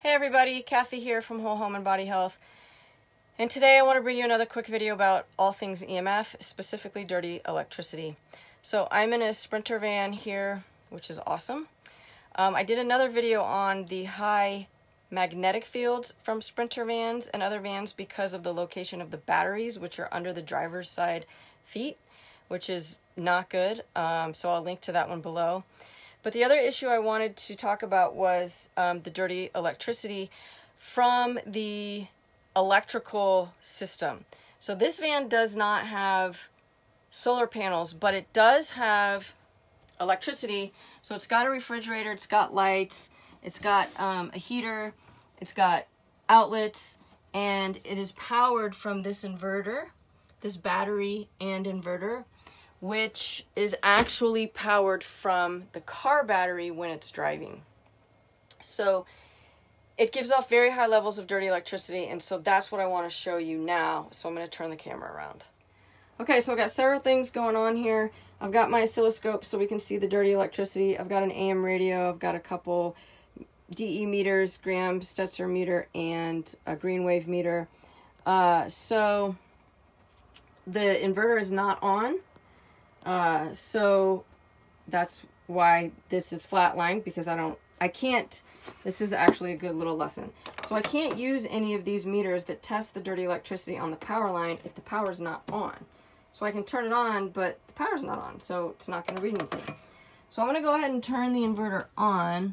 Hey everybody, Cathy here from Whole Home and Body Health. And today I want to bring you another quick video about all things EMF, specifically dirty electricity. So I'm in a Sprinter van here, which is awesome. I did another video on the high magnetic fields from Sprinter vans and other vans because of the location of the batteries, which are under the driver's side feet, which is not good. So I'll link to that one below. But the other issue I wanted to talk about was the dirty electricity from the electrical system. So this van does not have solar panels, but it does have electricity. So it's got a refrigerator, it's got lights, it's got a heater, it's got outlets, and it is powered from this inverter, this battery and inverter, which is actually powered from the car battery when it's driving. So it gives off very high levels of dirty electricity, and so that's what I want to show you now. So I'm going to turn the camera around. Okay, so I've got several things going on here. I've got my oscilloscope so we can see the dirty electricity. I've got an AM radio. I've got a couple DE meters, Graham Stetzer meter, and a green wave meter. So the inverter is not on. So that's why this is flatlined, because I can't, this is actually a good little lesson. So I can't use any of these meters that test the dirty electricity on the power line if the power's not on. So I can turn it on, but the power's not on, so it's not going to read anything. So I'm going to go ahead and turn the inverter on,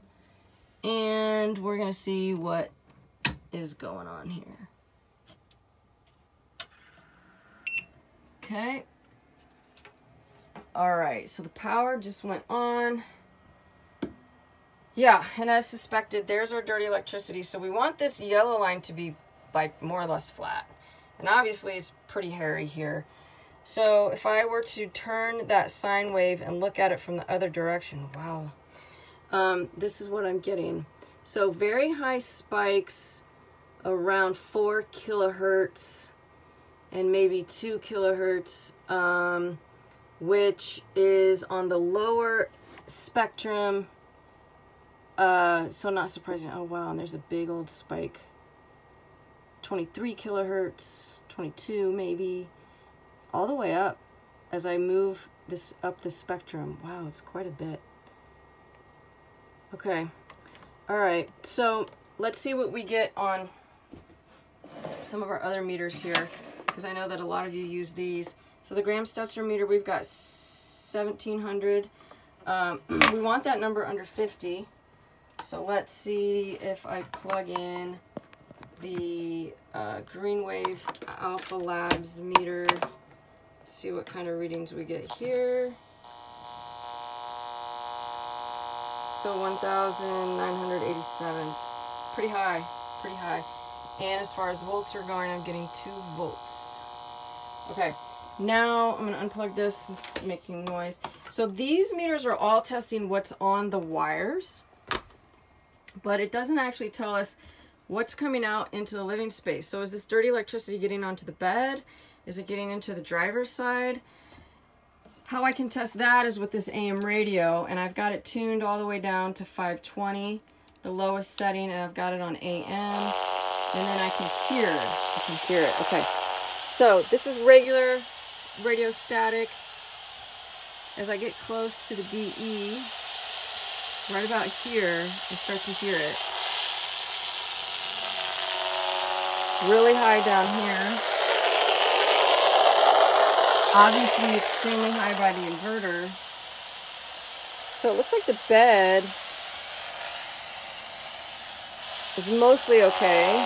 and we're going to see what is going on here. Okay. Alright, so the power just went on. Yeah, and as suspected, there's our dirty electricity. So we want this yellow line to be like more or less flat. And obviously it's pretty hairy here. So if I were to turn that sine wave and look at it from the other direction, wow. This is what I'm getting. So very high spikes around 4 kilohertz and maybe 2 kilohertz. Which is on the lower spectrum, so not surprising. Oh wow, and there's a big old spike. 23 kilohertz, 22 maybe, all the way up as I move this up the spectrum. Wow, it's quite a bit. Okay, all right, so let's see what we get on some of our other meters here, because I know that a lot of you use these. So the Graham Stetzer meter, we've got 1700. We want that number under 50. So let's see if I plug in the Greenwave Alpha Labs meter. See what kind of readings we get here. So 1,987. Pretty high, pretty high. And as far as volts are going, I'm getting 2 volts. Okay. Now I'm going to unplug this since it's making noise. So these meters are all testing what's on the wires, but it doesn't actually tell us what's coming out into the living space. So is this dirty electricity getting onto the bed? Is it getting into the driver's side? How I can test that is with this AM radio, and I've got it tuned all the way down to 520, the lowest setting, and I've got it on AM, and then I can hear it. I can hear it. Okay. So this is regular radio static. As I get close to the DE, right about here, I start to hear it. Really high down here. Obviously extremely high by the inverter. So it looks like the bed is mostly okay.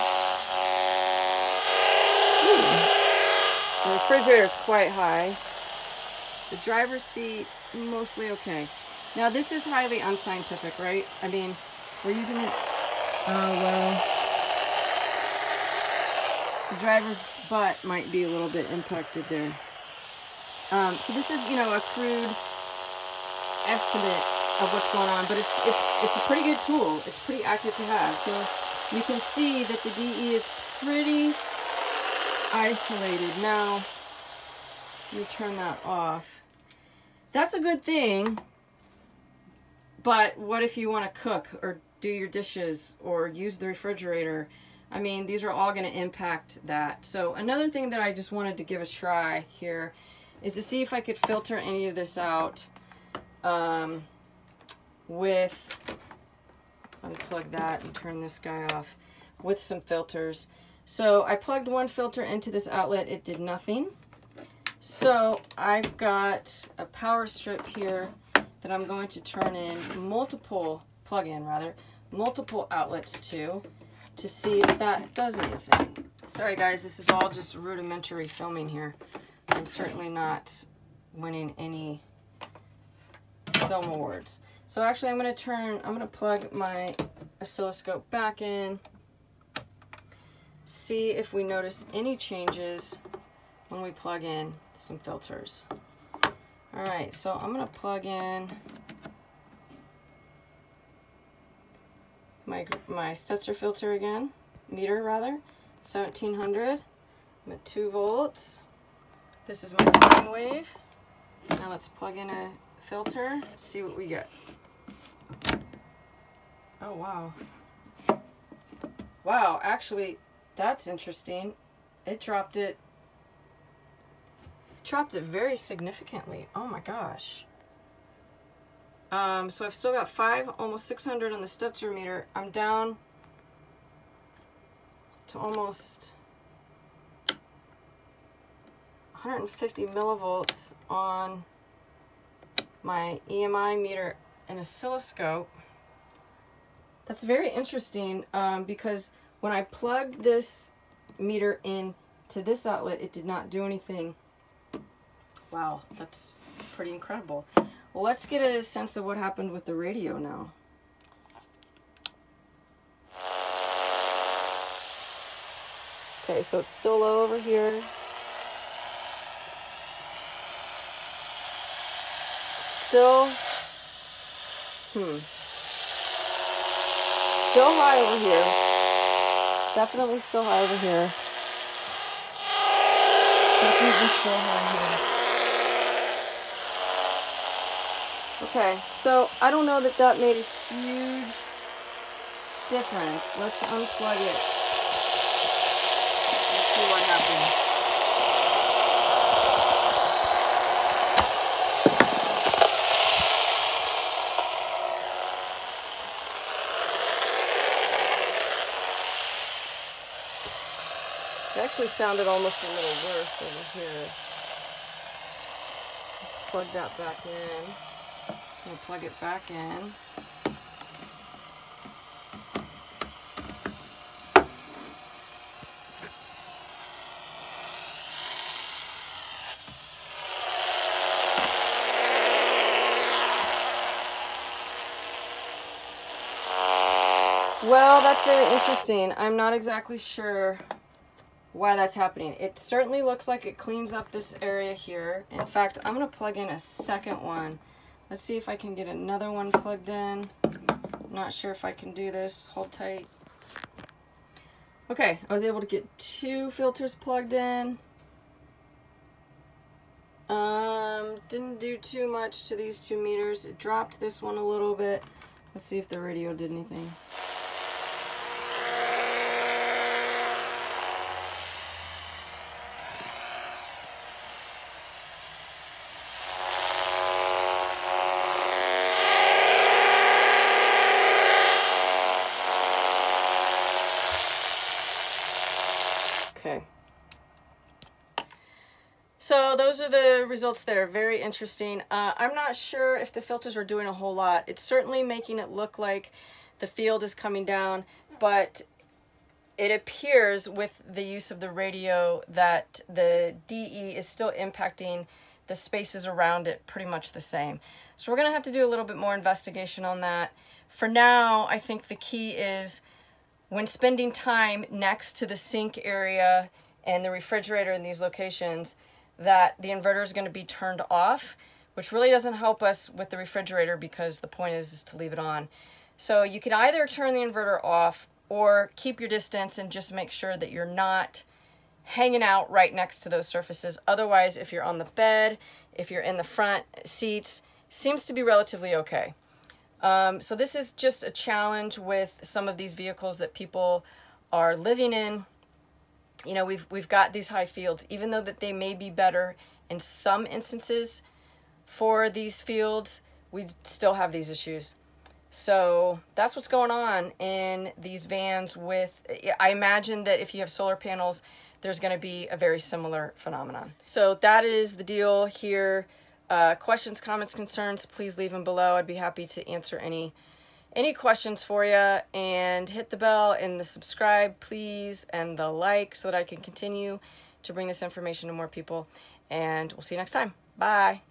The refrigerator is quite high. The driver's seat, mostly okay. Now this is highly unscientific, right? I mean, we're using it, well, the driver's butt might be a little bit impacted there. So this is, you know, a crude estimate of what's going on, but it's a pretty good tool. It's pretty accurate to have. So you can see that the DE is pretty isolated. Now, let me turn that off. That's a good thing, but what if you want to cook or do your dishes or use the refrigerator. I mean, these are all going to impact that. So another thing that I just wanted to give a try here is to see if I could filter any of this out with, unplug that and turn this guy off, with some filters. So I plugged one filter into this outlet, it did nothing. So I've got a power strip here that I'm going to turn in plug in multiple outlets to see if that does anything. Sorry guys, this is all just rudimentary filming here. I'm certainly not winning any film awards. So actually I'm going to plug my oscilloscope back in, see if we notice any changes when we plug in some filters. Alright, so I'm going to plug in my Stetzer filter again, meter rather, 1700. I'm at 2 volts. This is my sine wave. Now let's plug in a filter, see what we get. Oh wow. Wow, actually that's interesting. It dropped it very significantly. Oh my gosh. So I've still got 5, almost 600 on the Stetzer meter. I'm down to almost 150 millivolts on my EMI meter and oscilloscope. That's very interesting because when I plugged this meter in to this outlet, it did not do anything. Wow, that's pretty incredible. Well, let's get a sense of what happened with the radio now. Okay, so it's still low over here. Still high over here. Definitely still high over here. Definitely still high here. Okay, so I don't know that that made a huge difference. Let's unplug it. Let's see what happens. It actually sounded almost a little worse over here. Let's plug that back in. We'll plug it back in. Well, that's very interesting. I'm not exactly sure why that's happening. It certainly looks like it cleans up this area here. In fact, I'm going to plug in a second one. Let's see if I can get another one plugged in. I'm not sure if I can do this. Hold tight. Okay, I was able to get 2 filters plugged in. Didn't do too much to these 2 meters. It dropped this one a little bit. Let's see if the radio did anything. Okay. So those are the results there. Very interesting. I'm not sure if the filters are doing a whole lot. It's certainly making it look like the field is coming down, but it appears with the use of the radio that the DE is still impacting the spaces around it pretty much the same. So we're going to have to do a little bit more investigation on that. For now, I think the key is when spending time next to the sink area and the refrigerator in these locations, that the inverter is going to be turned off, which really doesn't help us with the refrigerator because the point is to leave it on. So you can either turn the inverter off or keep your distance and just make sure that you're not hanging out right next to those surfaces. Otherwise, if you're on the bed, if you're in the front seats, seems to be relatively okay. So this is just a challenge with some of these vehicles that people are living in. You know, we've got these high fields, even though that they may be better in some instances for these fields, we still have these issues. So that's what's going on in these vans with, I imagine that if you have solar panels, there's going to be a very similar phenomenon. So that is the deal here. Questions, comments, concerns, please leave them below. I'd be happy to answer any questions for you. And hit the bell and the subscribe, please, and the like so that I can continue to bring this information to more people. And we'll see you next time. Bye.